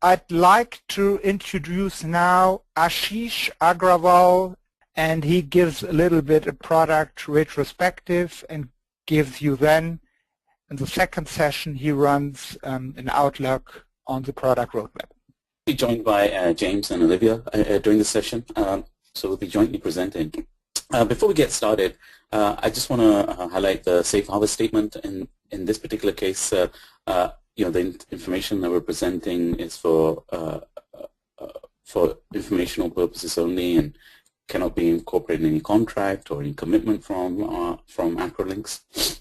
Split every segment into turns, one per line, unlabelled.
I'd like to introduce now Ashish Agrawal, and he gives a little bit of product retrospective and gives you then, in the second session, he runs an outlook on the product roadmap.
We'll be joined by James and Olivia during this session, so we'll be jointly presenting. Before we get started, I just want to highlight the safe harbor statement. In this particular case, the information that we're presenting is for informational purposes only and cannot be incorporated in any contract or any commitment from Acrolinx.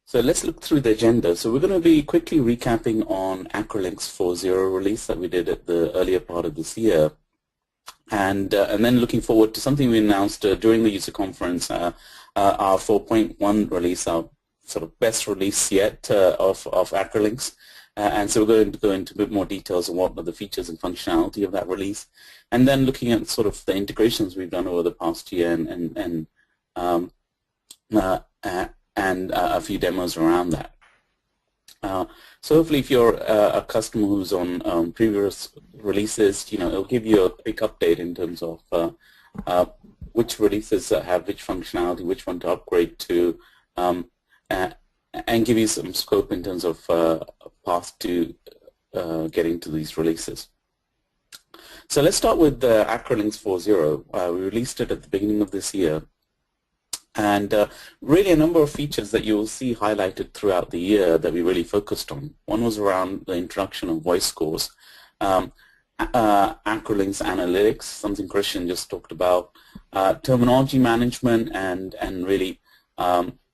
So let's look through the agenda. So we're going to be quickly recapping on Acrolinx 4.0 release that we did at the earlier part of this year. And then looking forward to something we announced during the user conference, our 4.1 release, our sort of best release yet of Acrolinx. And so we're going to go into a bit more details on what are the features and functionality of that release. And then looking at sort of the integrations we've done over the past year and a few demos around that. So hopefully if you're a customer who's on previous releases, it'll give you a quick update in terms of which releases have which functionality, which one to upgrade to, and give you some scope in terms of path to getting to these releases. So let's start with Acrolinx 4.0. We released it at the beginning of this year. And really a number of features that you'll see highlighted throughout the year that we really focused on. One was around the introduction of voice scores, Acrolinx analytics, something Christian just talked about, terminology management and really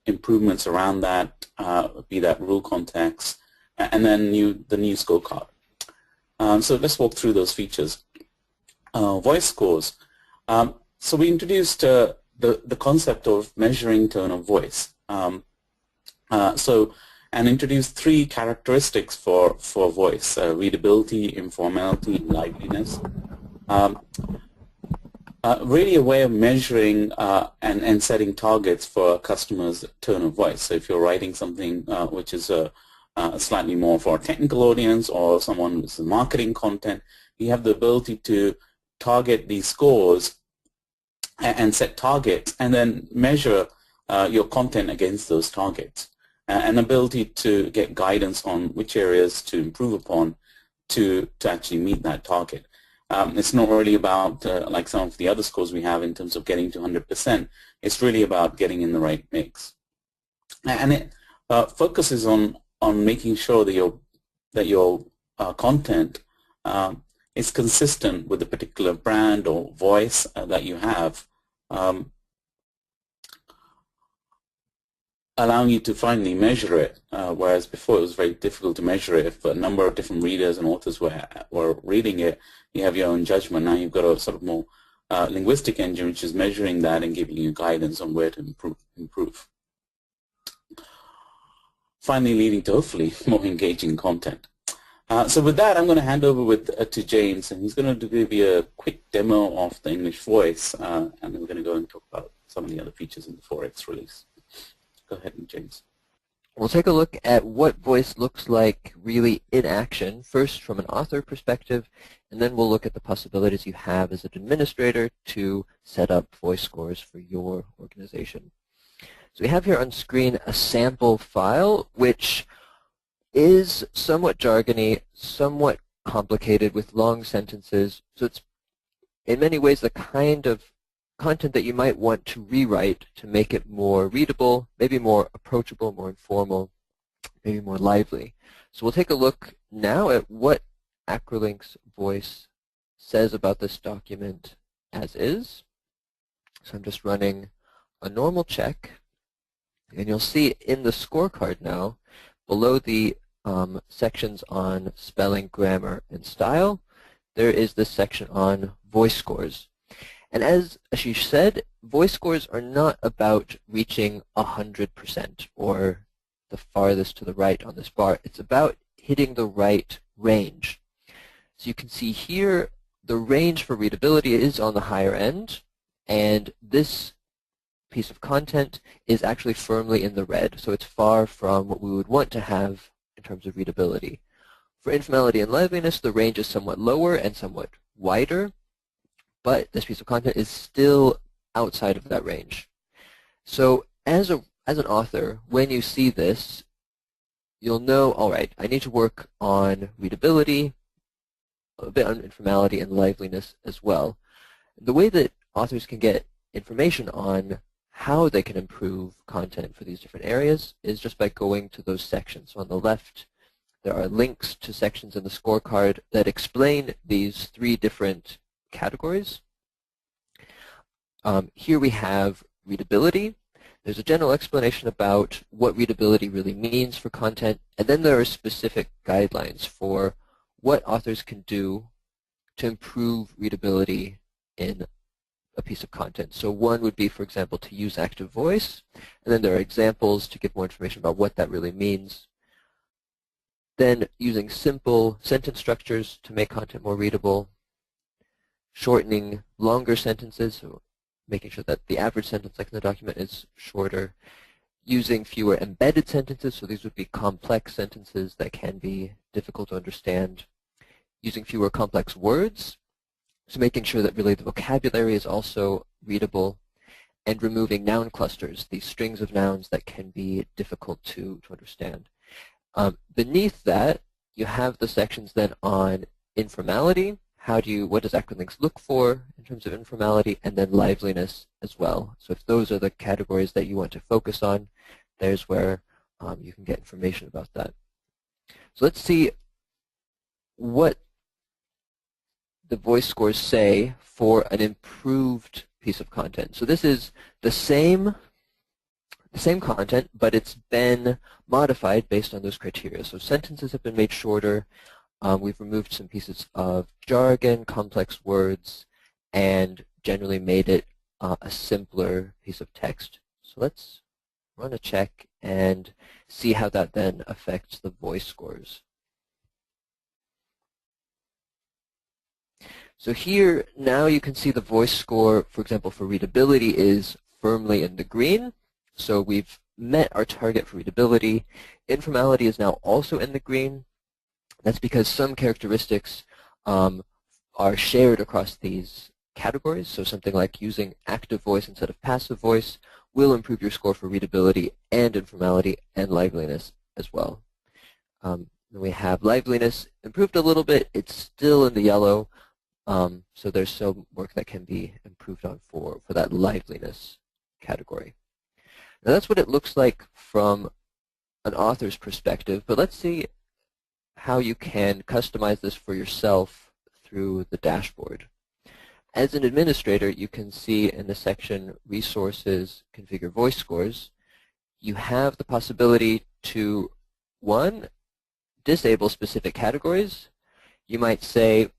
improvements around that, be that rule context, and then the new scorecard. So let's walk through those features. Voice scores. So we introduced the concept of measuring tone of voice. And introduced three characteristics for voice: readability, informality, and liveliness. Really a way of measuring and setting targets for a customer's tone of voice. So if you're writing something which is slightly more for a technical audience or someone who's marketing content, you have the ability to target these scores and set targets and then measure your content against those targets. An ability to get guidance on which areas to improve upon to actually meet that target. It's not really about like some of the other scores we have in terms of getting to 100%. It's really about getting in the right mix. And it focuses on making sure that your content is consistent with the particular brand or voice that you have, allowing you to finally measure it, whereas before it was very difficult to measure it. If a number of different readers and authors were reading it, you have your own judgment. Now you've got a sort of more linguistic engine which is measuring that and giving you guidance on where to improve. Finally leading to hopefully more engaging content. So with that, I'm going to hand over to James, and he's going to give you a quick demo of the English voice, and then we're going to go and talk about some of the other features in the 4X release. Go ahead, James.
We'll take a look at what voice looks like really in action, first from an author perspective, and then we'll look at the possibilities you have as an administrator to set up voice scores for your organization. So we have here on screen a sample file, which is somewhat jargony, somewhat complicated with long sentences. So it's in many ways the kind of content that you might want to rewrite to make it more readable, maybe more approachable, more informal, maybe more lively. So we'll take a look now at what Acrolinx Voice says about this document as is. So I'm just running a normal check, and you'll see in the scorecard now, below the sections on spelling, grammar, and style, there is this section on voice scores. And as Ashish said, voice scores are not about reaching 100% or the farthest to the right on this bar. It's about hitting the right range. So you can see here the range for readability is on the higher end, and this piece of content is actually firmly in the red. So it's far from what we would want to have in in terms of readability. For informality and liveliness, the range is somewhat lower and somewhat wider, but this piece of content is still outside of that range. So as an author, when you see this, you'll know, all right, I need to work on readability, a bit on informality and liveliness as well. The way that authors can get information on how they can improve content for these different areas is just by going to those sections. So on the left, there are links to sections in the scorecard that explain these 3 different categories. Here we have readability. There's a general explanation about what readability really means for content, and then there are specific guidelines for what authors can do to improve readability in a piece of content. So one would be, for example, to use active voice, and then there are examples to give more information about what that really means. Then using simple sentence structures to make content more readable, shortening longer sentences, so making sure that the average sentence length in the document is shorter, using fewer embedded sentences, so these would be complex sentences that can be difficult to understand, using fewer complex words, so making sure that really the vocabulary is also readable, and removing noun clusters, these strings of nouns that can be difficult to understand. Beneath that, you have the sections then on informality. What does Acrolinx look for in terms of informality, and then liveliness as well. So if those are the categories that you want to focus on, there's where you can get information about that. So let's see what the voice scores say for an improved piece of content. So this is the same content, but it's been modified based on those criteria. So sentences have been made shorter. We've removed some pieces of jargon, complex words, and generally made it a simpler piece of text. So let's run a check and see how that then affects the voice scores. So here, now you can see the voice score, for example, for readability is firmly in the green. So we've met our target for readability. Informality is now also in the green. That's because some characteristics are shared across these categories. So something like using active voice instead of passive voice will improve your score for readability and informality and liveliness as well. Then we have liveliness improved a little bit. It's still in the yellow. So there's some work that can be improved on for that liveliness category. Now that's what it looks like from an author's perspective, but let's see how you can customize this for yourself through the dashboard. As an administrator, you can see in the section Resources, Configure Voice Scores, you have the possibility to, 1, disable specific categories. You might say,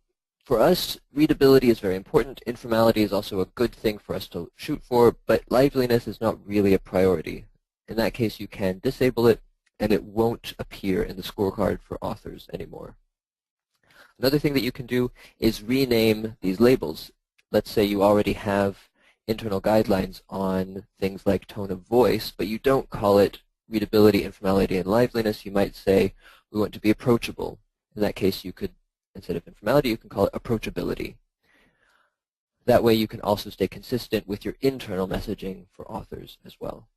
for us, readability is very important. Informality is also a good thing for us to shoot for, but liveliness is not really a priority. In that case, you can disable it, and it won't appear in the scorecard for authors anymore. Another thing that you can do is rename these labels. Let's say you already have internal guidelines on things like tone of voice, but you don't call it readability, informality, and liveliness. You might say, we want to be approachable. In that case, you could, instead of informality, you can call it approachability. That way you can also stay consistent with your internal messaging for authors as well.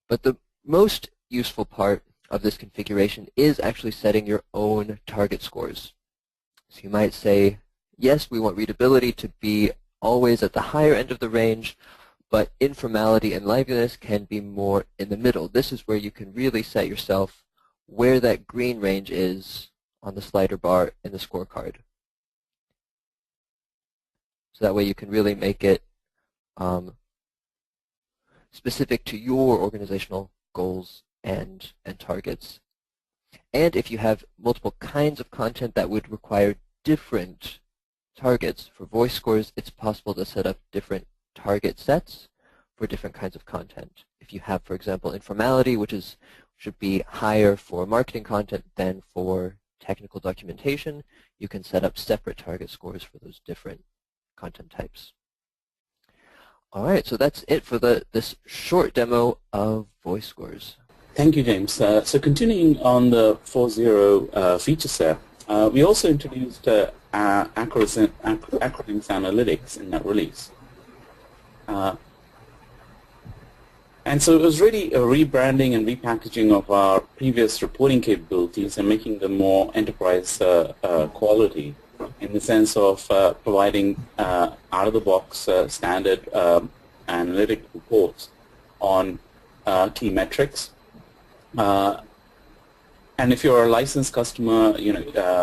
But the most useful part of this configuration is actually setting your own target scores. So you might say, yes, we want readability to be always at the higher end of the range, but informality and liveliness can be more in the middle. This is where you can really set yourself where that green range is on the slider bar in the scorecard. So that way you can really make it specific to your organizational goals and targets. And if you have multiple kinds of content that would require different targets for voice scores, it's possible to set up different target sets for different kinds of content. If you have, for example, informality, which should be higher for marketing content than for technical documentation, you can set up separate target scores for those different content types. All right, so that's it for this short demo of voice scores.
Thank you, James. So continuing on the 4.0 feature set, we also introduced Acrolinx Analytics in that release. And so it was really a rebranding and repackaging of our previous reporting capabilities and making them more enterprise quality in the sense of providing out-of-the-box standard analytic reports on key metrics. And if you're a licensed customer,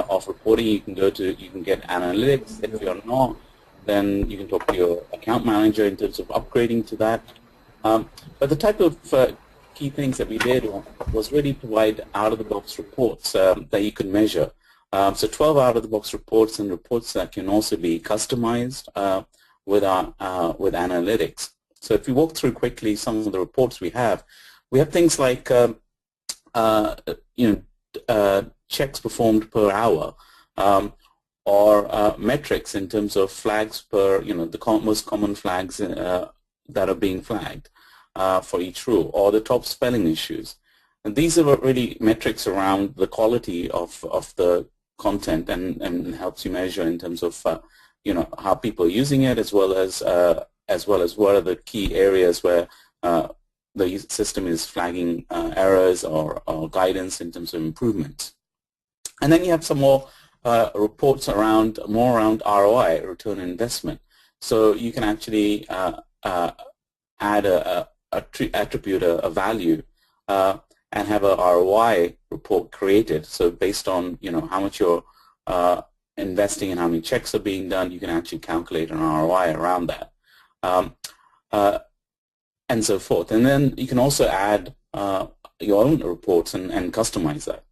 of reporting, you can get analytics. If you're not, then you can talk to your account manager in terms of upgrading to that. But the type of key things that we did was really provide out-of-the-box reports that you can measure. So 12 out-of-the-box reports and reports that can also be customized with analytics. So if we walk through quickly some of the reports we have things like checks performed per hour, or metrics in terms of flags per, the most common flags that are being flagged for each rule, or the top spelling issues. And these are really metrics around the quality of the content and helps you measure in terms of how people are using it, as well as what are the key areas where the system is flagging errors or guidance in terms of improvement. And then you have some more reports around ROI, return on investment. So you can actually add attribute a value and have a ROI report created. So based on how much you're investing and how many checks are being done, you can actually calculate an ROI around that. And so forth. And then you can also add your own reports and customize that.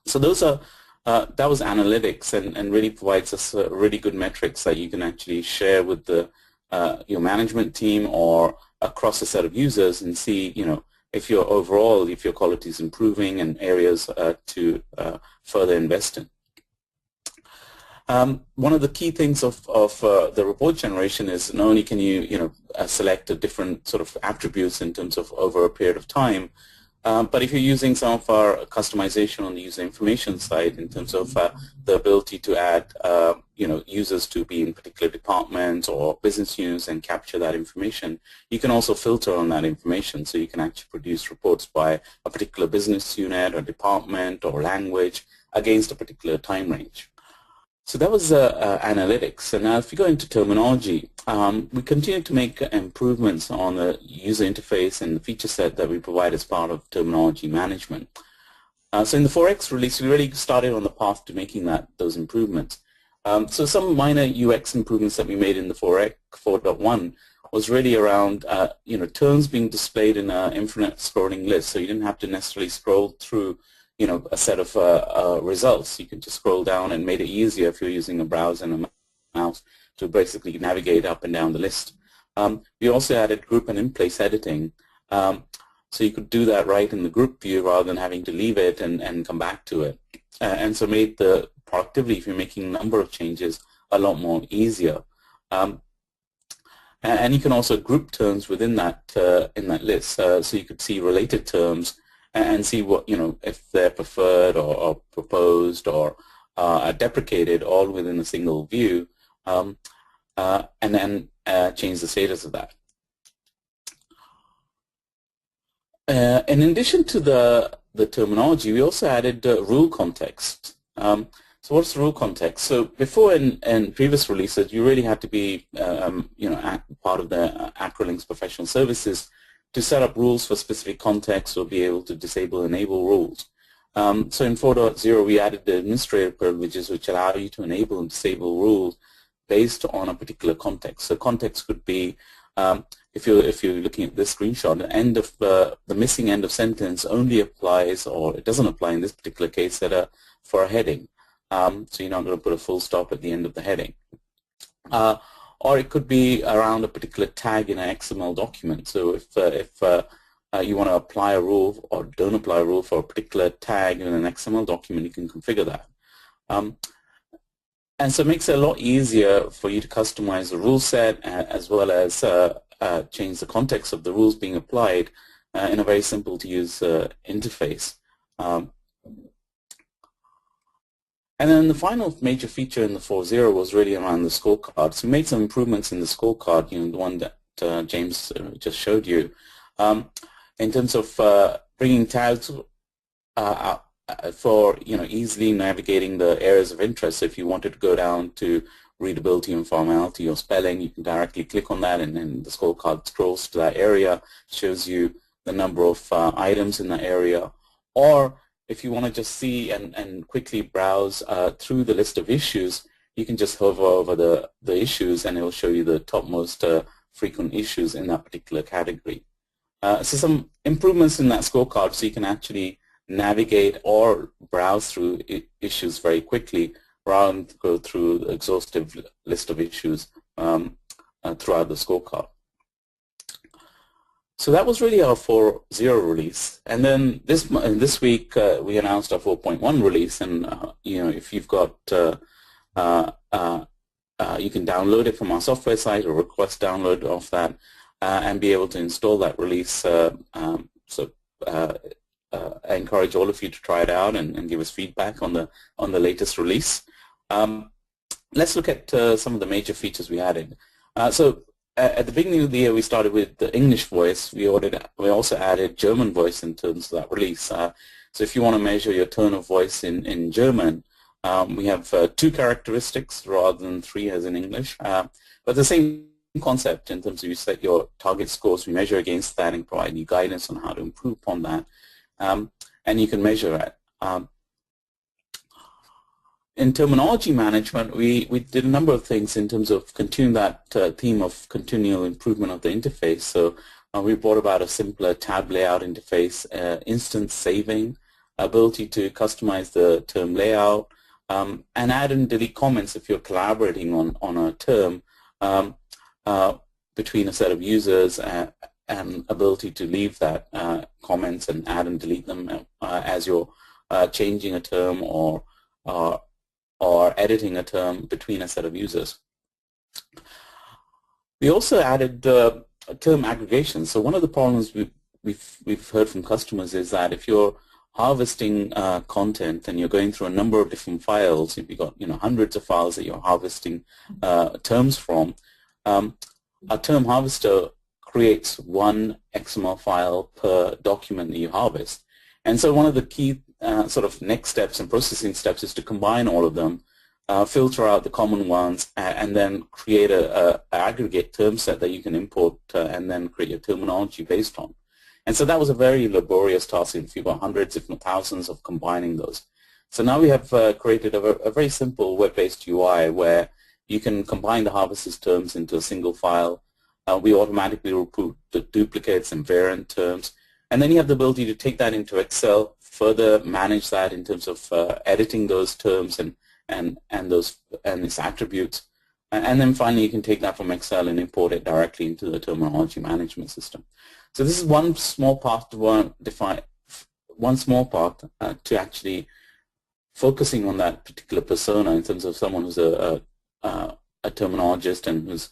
So those are that was analytics, and really provides us really good metrics that you can actually share with your management team or across a set of users and see if your quality is improving and areas to further invest in. One of the key things of the report generation is not only can you select a different sort of attributes in terms of over a period of time, but if you're using some of our customization on the user information side in terms of the ability to add users to be in particular departments or business units and capture that information, you can also filter on that information, so you can actually produce reports by a particular business unit or department or language against a particular time range. So that was analytics. And now if you go into terminology, we continue to make improvements on the user interface and the feature set that we provide as part of terminology management. So in the 4X release, we really started on the path to making those improvements. So some minor UX improvements that we made in the 4.1 was really around terms being displayed in an infinite scrolling list, so you didn't have to necessarily scroll through a set of results. You can just scroll down, and made it easier if you're using a browser and a mouse to basically navigate up and down the list. We also added group and in-place editing, so you could do that right in the group view rather than having to leave it and come back to it. And so made the productivity, if you're making a number of changes, a lot more easier. And you can also group terms within that in that list, so you could see related terms and see what, if they're preferred or proposed or deprecated, all within a single view, and then change the status of that. In addition to the terminology, we also added rule context. So what's rule context? So before in previous releases, you really had to be part of the Acrolinx professional services to set up rules for specific contexts or be able to disable and enable rules. So in 4.0, we added the administrator privileges, which allow you to enable and disable rules based on a particular context. So context could be, if you're looking at this screenshot, the missing end of sentence only applies, or it doesn't apply in this particular case, for a heading. So you're not going to put a full stop at the end of the heading. Or it could be around a particular tag in an XML document. So if you want to apply a rule or don't apply a rule for a particular tag in an XML document, you can configure that. And so it makes it a lot easier for you to customize the rule set as well as change the context of the rules being applied in a very simple to use interface. And then the final major feature in the 4.0 was really around the scorecard. So we made some improvements in the scorecard, the one that James just showed you, in terms of bringing tags for easily navigating the areas of interest. So if you wanted to go down to readability and formality or spelling, you can directly click on that, and then the scorecard scrolls to that area, shows you the number of items in that area. Or if you want to just see and quickly browse through the list of issues, you can just hover over the issues, and it will show you the topmost frequent issues in that particular category. So some improvements in that scorecard, so you can actually navigate or browse through issues very quickly rather than go through the exhaustive list of issues throughout the scorecard. So that was really our 4.0 release, and then this week we announced our 4.1 release, and if you've got you can download it from our software site or request download of that and be able to install that release. I encourage all of you to try it out and give us feedback on the latest release. Let's look at some of the major features we added. At the beginning of the year, we started with the English voice. We also added German voice in terms of that release. So if you want to measure your tone of voice in German, we have 2 characteristics rather than 3 as in English. But the same concept in terms of you set your target scores, we measure against that and provide you guidance on how to improve upon that. And you can measure it. In terminology management, we did a number of things in terms of continuing that theme of continual improvement of the interface. So we brought about a simpler tab layout interface, instance saving, ability to customize the term layout, and add and delete comments if you're collaborating on a term between a set of users, and ability to leave that comments and add and delete them as you're changing a term or editing a term between a set of users. We also added term aggregation. So one of the problems we've heard from customers is that if you're harvesting content and you're going through a number of different files, if you've got hundreds of files that you're harvesting terms from, a term harvester creates one XML file per document that you harvest. And so one of the key sort of next steps and processing steps is to combine all of them, filter out the common ones, and then create a aggregate term set that you can import and then create your terminology based on. And so that was a very laborious task if you've got hundreds, if not thousands, of combining those. So now we have created a very simple web-based UI where you can combine the harvester's terms into a single file. We automatically remove the duplicates and variant terms. And then you have the ability to take that into Excel, further manage that in terms of editing those terms and its attributes. And then finally, you can take that from Excel and import it directly into the terminology management system. So this is one small part to actually focusing on that particular persona in terms of someone who's a terminologist and who's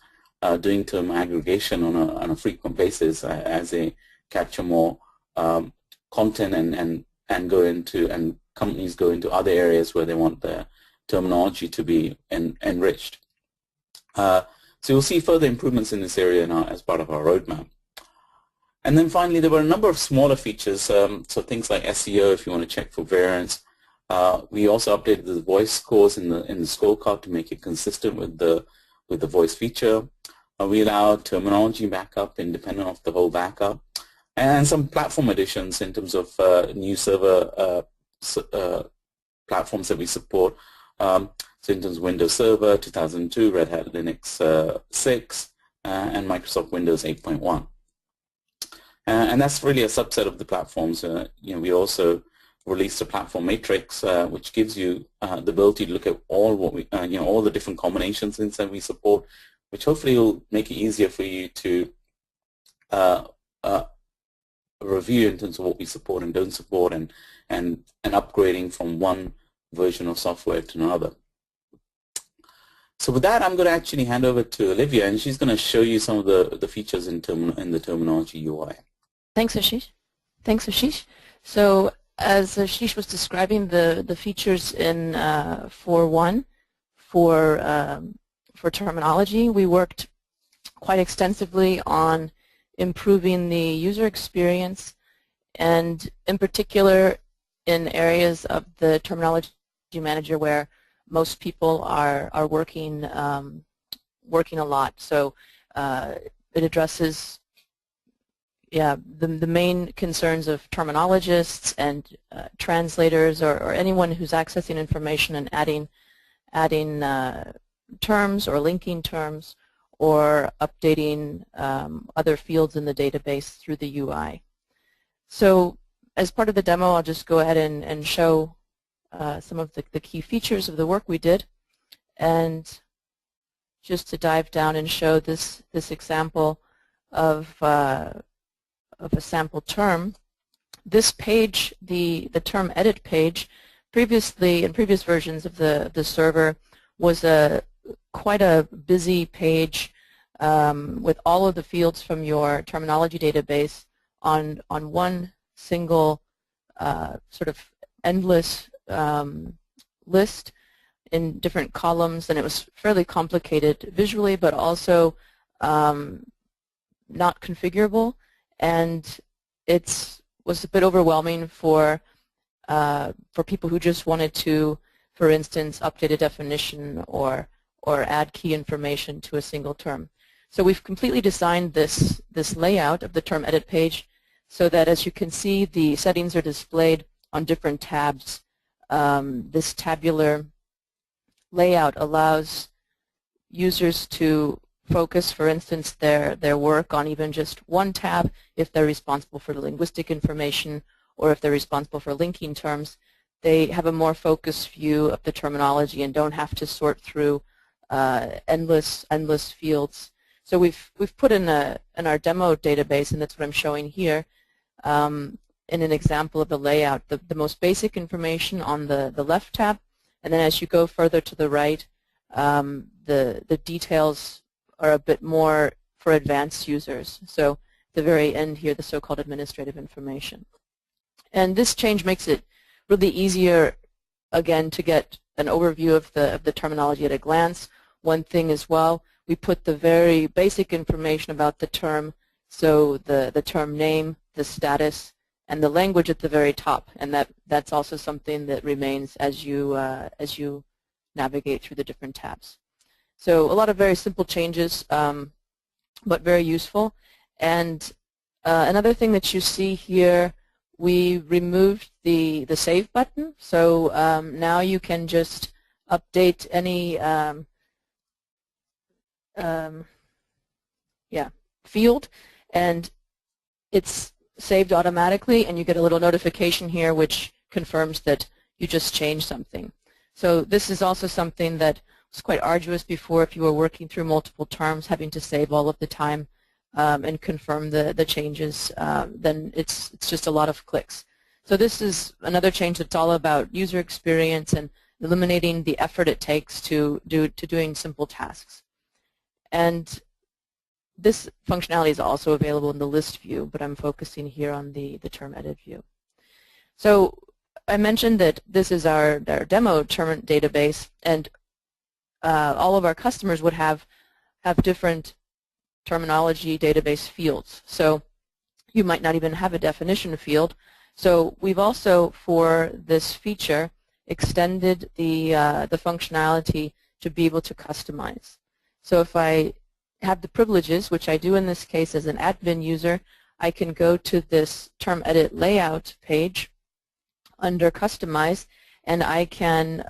doing term aggregation on a frequent basis as they capture more content and go into, and companies go into other areas where they want their terminology to be enriched. So you'll see further improvements in this area now as part of our roadmap. And then finally, there were a number of smaller features, so things like SEO if you want to check for variants. We also updated the voice scores in the scorecard to make it consistent with the voice feature. We allow terminology backup independent of the whole backup, and some platform additions in terms of new server platforms that we support. So in terms of Windows Server 2002, Red Hat Linux 6, and Microsoft Windows 8.1. And that's really a subset of the platforms. We also released a platform matrix, which gives you the ability to look at all what we, all the different combinations that we support, which hopefully will make it easier for you to review in terms of what we support and don't support, and upgrading from one version of software to another. So with that, I'm going to actually hand over to Olivia, and she's going to show you some of the features in the terminology UI.
Thanks, Ashish. Thanks, Ashish. So as Ashish was describing the features in 4.1 for terminology, we worked quite extensively on improving the user experience, and in particular in areas of the terminology manager where most people are working working a lot. So it addresses the main concerns of terminologists and translators or anyone who's accessing information and adding terms or linking terms or updating other fields in the database through the UI. So as part of the demo, I'll just go ahead and show some of the key features of the work we did. And just to dive down and show this example of a sample term, this page, the term edit page, previously in previous versions of the server was quite a busy page with all of the fields from your terminology database on one single sort of endless list in different columns, and it was fairly complicated visually, but also not configurable, and it was a bit overwhelming for people who just wanted to, for instance, update a definition or add key information to a single term. So we've completely designed this layout of the term edit page so that, as you can see, the settings are displayed on different tabs. This tabular layout allows users to focus, for instance, their work on even just one tab if they're responsible for the linguistic information or if they're responsible for linking terms. They have a more focused view of the terminology and don't have to sort through endless fields. So we've put in our demo database, and that's what I'm showing here, in an example of the layout, the most basic information on the left tab, and then as you go further to the right, the details are a bit more for advanced users. So at the very end here, the so-called administrative information. And this change makes it really easier, again, to get an overview of the terminology at a glance. One thing as well, we put the very basic information about the term, so the term name, the status, and the language at the very top, and that's also something that remains as you navigate through the different tabs. So a lot of very simple changes, but very useful. And another thing that you see here, we removed the save button, so now you can just update any field, and it's saved automatically, and you get a little notification here which confirms that you just changed something. So this is also something that was quite arduous before if you were working through multiple terms, having to save all of the time and confirm the changes. Then it's just a lot of clicks. So this is another change that's all about user experience and eliminating the effort it takes to doing simple tasks. And this functionality is also available in the list view, but I'm focusing here on the term edit view. So I mentioned that this is our demo term database, and all of our customers would have different terminology database fields. So you might not even have a definition field. So we've also, for this feature, extended the functionality to be able to customize. So if I have the privileges, which I do in this case as an admin user, I can go to this term edit layout page under customize, and I can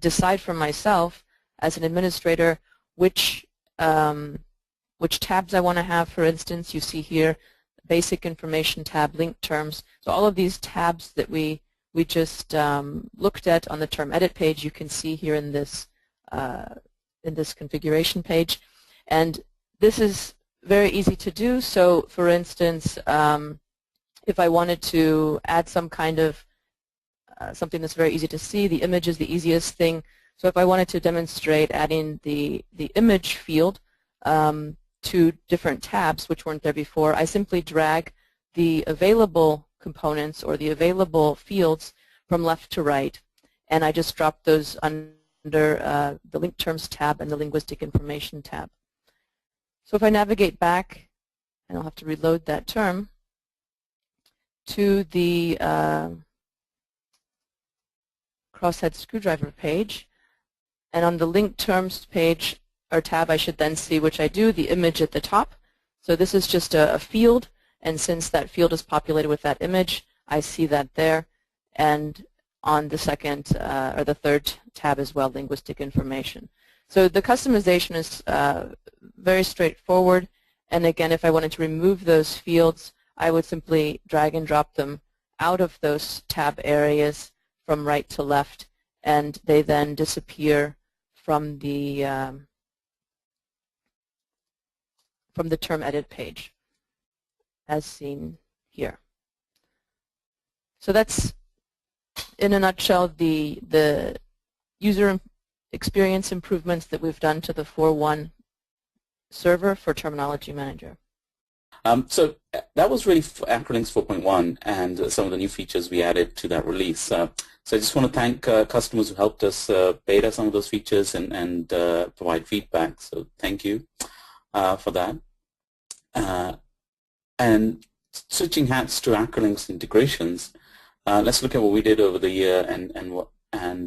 decide for myself as an administrator which tabs I want to have. For instance, you see here basic information tab, link terms. So all of these tabs that we just looked at on the term edit page, you can see here in this configuration page. And this is very easy to do. So for instance, if I wanted to add some kind of something that's very easy to see, the image is the easiest thing. So if I wanted to demonstrate adding the image field to different tabs which weren't there before, I simply drag the available components or the available fields from left to right, and I just dropped those under the Link Terms tab and the Linguistic Information tab. So if I navigate back, and I'll have to reload that term, to the crosshead screwdriver page, and on the Link Terms page or tab I should then see, which I do, the image at the top. So this is just a field, and since that field is populated with that image, I see that there. And on the second or the third tab as well, Linguistic Information. So the customization is very straightforward. And again, if I wanted to remove those fields, I would simply drag and drop them out of those tab areas from right to left, and they then disappear from the term edit page, as seen here. So that's, in a nutshell, the user experience improvements that we've done to the 4.1 server for Terminology Manager.
So that was really Acrolinx 4.1 and some of the new features we added to that release. So I just want to thank customers who helped us beta some of those features and provide feedback. So thank you for that. And switching hats to Acrolinx integrations, let's look at what we did over the year and what are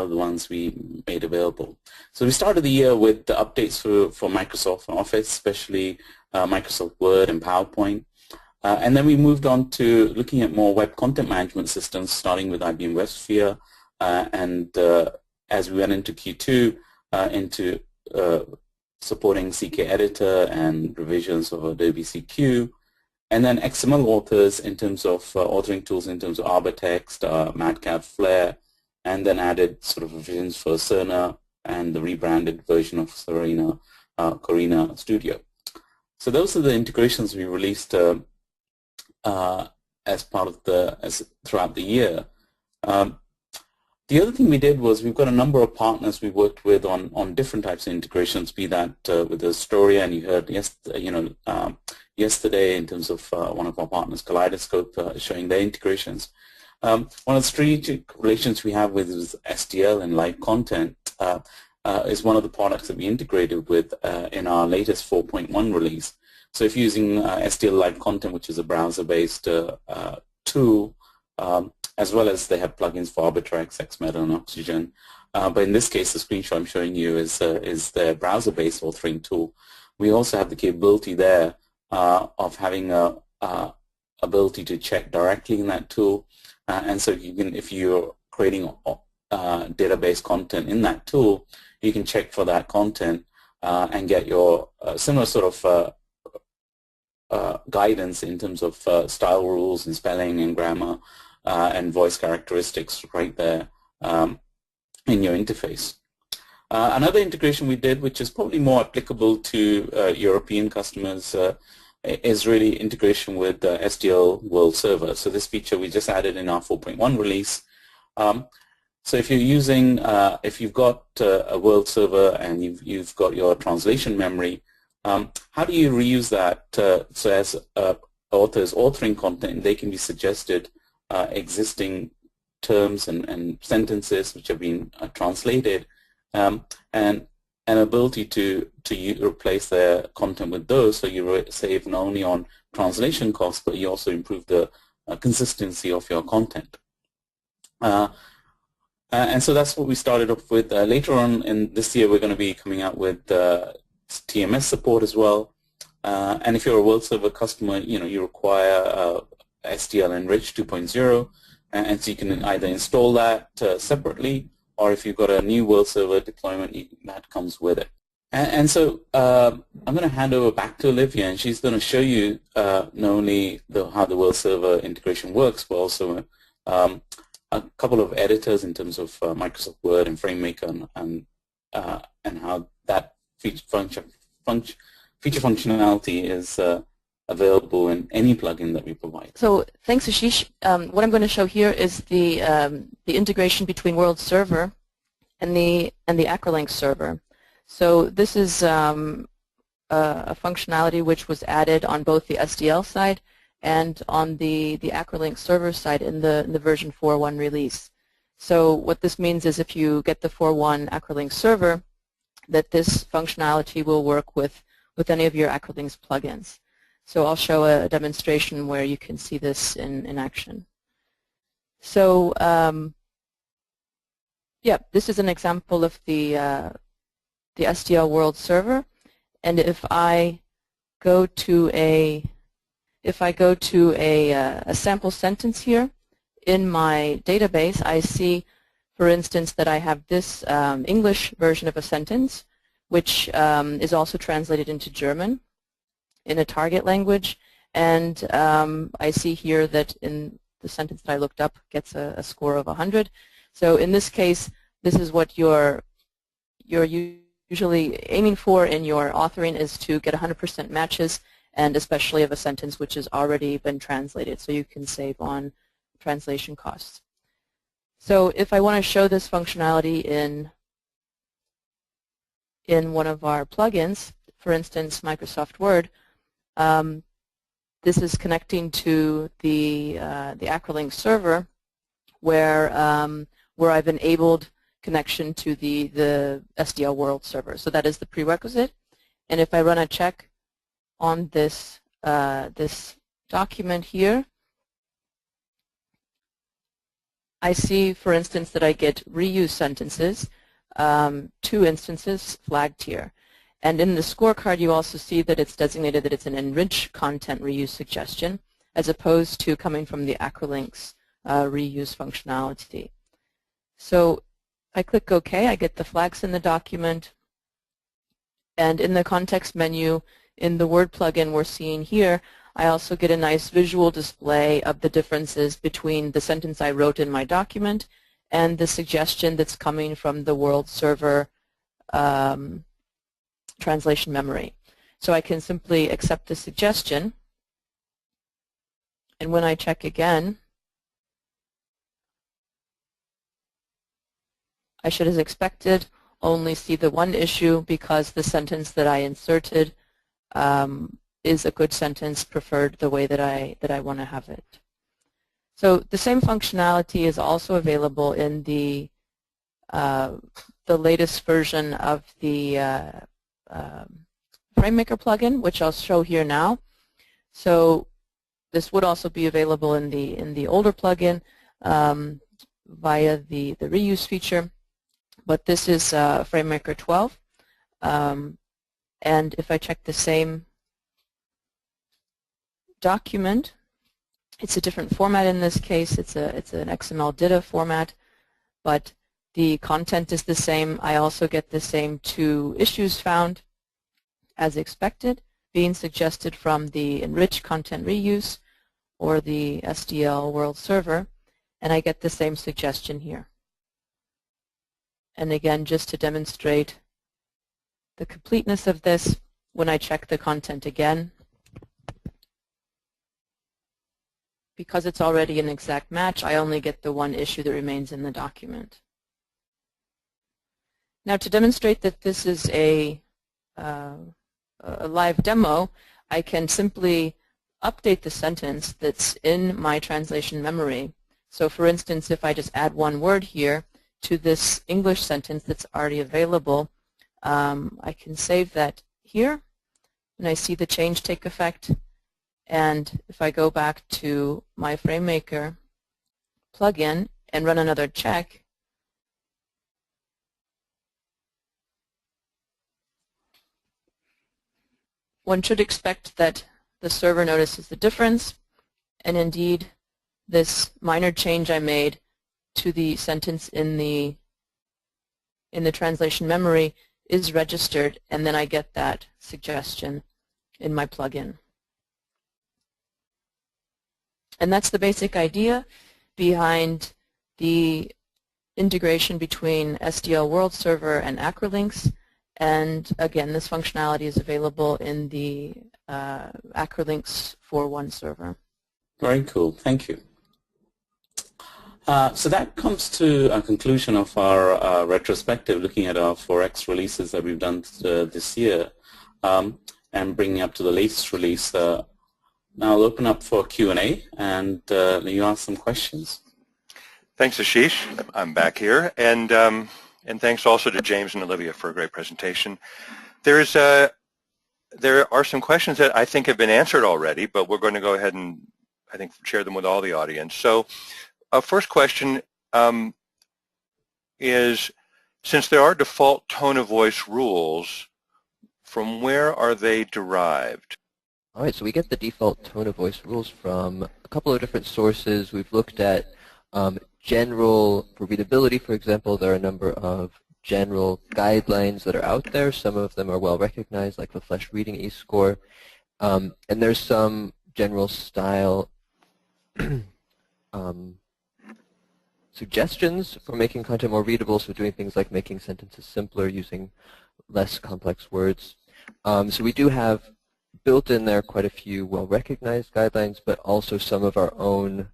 the ones we made available. So we started the year with the updates for Microsoft Office, especially Microsoft Word and PowerPoint. And then we moved on to looking at more web content management systems, starting with IBM WebSphere, and as we went into Q2, into supporting CK Editor and revisions of Adobe CQ, and then XML authors in terms of authoring tools in terms of Arbortext, Madcap, Flare, and then added sort of revisions for Cerna and the rebranded version of Corina Studio. So those are the integrations we released as part of throughout the year. The other thing we did was we've got a number of partners we worked with on different types of integrations, be that with Astoria, and you heard yesterday in terms of one of our partners, Kaleidoscope, showing their integrations. One of the strategic relations we have with is SDL and Live Content is one of the products that we integrated with in our latest 4.1 release. So if you're using SDL Live Content, which is a browser-based tool, as well as they have plugins for Arbitrix, XMeta, and Oxygen. But in this case, the screenshot I'm showing you is their browser-based authoring tool. We also have the capability there of having ability to check directly in that tool. And so you can, if you're creating database content in that tool, you can check for that content and get your similar sort of guidance in terms of style rules and spelling and grammar and voice characteristics right there in your interface. Another integration we did, which is probably more applicable to European customers, is really integration with SDL World Server. So this feature we just added in our 4.1 release. So if you're using, if you've got a World Server and you've got your translation memory, how do you reuse that so as authors authoring content, they can be suggested existing terms and sentences which have been translated, and an ability to replace their content with those, so you save not only on translation costs, but you also improve the consistency of your content. And so that's what we started off with. Later on in this year, we're going to be coming out with TMS support as well. And if you're a World Server customer, you require SDL Enrich 2.0, and so you can either install that separately, or if you've got a new World Server deployment, that comes with it. And so I'm going to hand over back to Olivia, and she's going to show you not only how the World Server integration works, but also a couple of editors in terms of Microsoft Word and FrameMaker, and how that feature functionality is available in any plugin that we provide.
So thanks, Ashish. What I'm going to show here is the integration between World Server and the Acrolinx server. So this is a functionality which was added on both the SDL side and on the Acrolinx server side in the version 4.1 release. So what this means is if you get the 4.1 Acrolinx server, that this functionality will work with any of your Acrolinx plugins. So I'll show a demonstration where you can see this in action. So yeah, this is an example of the SDL World Server, and if I go to a sample sentence here in my database, I see, for instance, that I have this English version of a sentence, which is also translated into German in a target language, and I see here that in the sentence that I looked up gets a score of 100. So in this case, this is what you're usually aiming for in your authoring, is to get 100% matches, and especially of a sentence which has already been translated, so you can save on translation costs. So if I want to show this functionality in one of our plugins, for instance, Microsoft Word, this is connecting to the Acrolinx server, where I've enabled connection to the SDL World Server. So that is the prerequisite. And if I run a check on this this document here, I see, for instance, that I get reuse sentences, 2 instances flagged here. And in the scorecard, you also see that it's designated that it's an enriched content reuse suggestion, as opposed to coming from the Acrolinx reuse functionality. So I click OK, I get the flags in the document, and in the context menu in the Word plugin we're seeing here, I also get a nice visual display of the differences between the sentence I wrote in my document and the suggestion that's coming from the World Server translation memory. So I can simply accept the suggestion, and when I check again, I should, as expected, only see the one issue because the sentence that I inserted is a good sentence, preferred the way that I want to have it. So the same functionality is also available in the latest version of the FrameMaker plugin, which I'll show here now. So this would also be available in the older plugin via the reuse feature, but this is FrameMaker 12. And if I check the same document, it's a different format in this case. It's an XML DITA format, but the content is the same. I also get the same 2 issues found, as expected, being suggested from the enriched content reuse or the SDL World Server, and I get the same suggestion here. And again, just to demonstrate the completeness of this, when I check the content again, because it's already an exact match, I only get the one issue that remains in the document. Now, to demonstrate that this is a live demo, I can simply update the sentence that's in my translation memory. So for instance, if I just add one word here to this English sentence that's already available, I can save that here, and I see the change take effect. And if I go back to my FrameMaker plugin and run another check, one should expect that the server notices the difference, and indeed this minor change I made to the sentence in the translation memory is registered, and then I get that suggestion in my plugin. And that's the basic idea behind the integration between SDL World Server and Acrolinx. And again, this functionality is available in the Acrolinx 4.1 server.
Very cool. Thank you. So that comes to a conclusion of our retrospective, looking at our 4X releases that we've done this year. and bringing up to the latest release. Now I'll open up for Q&A, and you ask some questions.
Thanks, Ashish. I'm back here, and thanks also to James and Olivia for a great presentation. There are some questions that I think have been answered already, but we're going to go ahead and I think share them with all the audience. So, first question is, since there are default tone of voice rules, from where are they derived?
All right, so we get the default tone of voice rules from a couple of different sources. We've looked at general, for readability, for example, there are a number of general guidelines that are out there. Some of them are well recognized, like the Flesch Reading E-score. And there's some general style suggestions for making content more readable, so doing things like making sentences simpler, using less complex words. So we do have built in there quite a few well-recognized guidelines, but also some of our own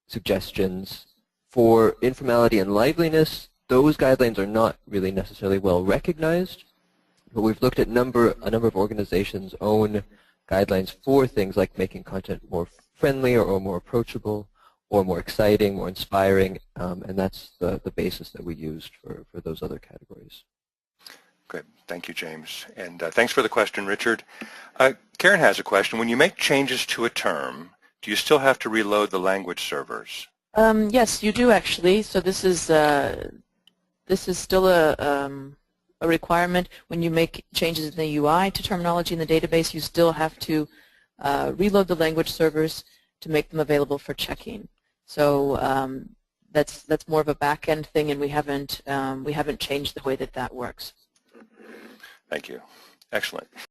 suggestions. For informality and liveliness, those guidelines are not really necessarily well-recognized, but we've looked at a number of organizations' own guidelines for things like making content more friendly or more approachable or more exciting, more inspiring, and that's the basis that we used for those other categories.
Great. Thank you, James. And thanks for the question, Richard. Karen has a question. When you make changes to a term, do you still have to reload the language servers?
Yes, you do actually. So this is still a requirement. When you make changes in the UI to terminology in the database, you still have to reload the language servers to make them available for checking. So that's more of a back-end thing, and we haven't changed the way that works.
Thank you. Excellent.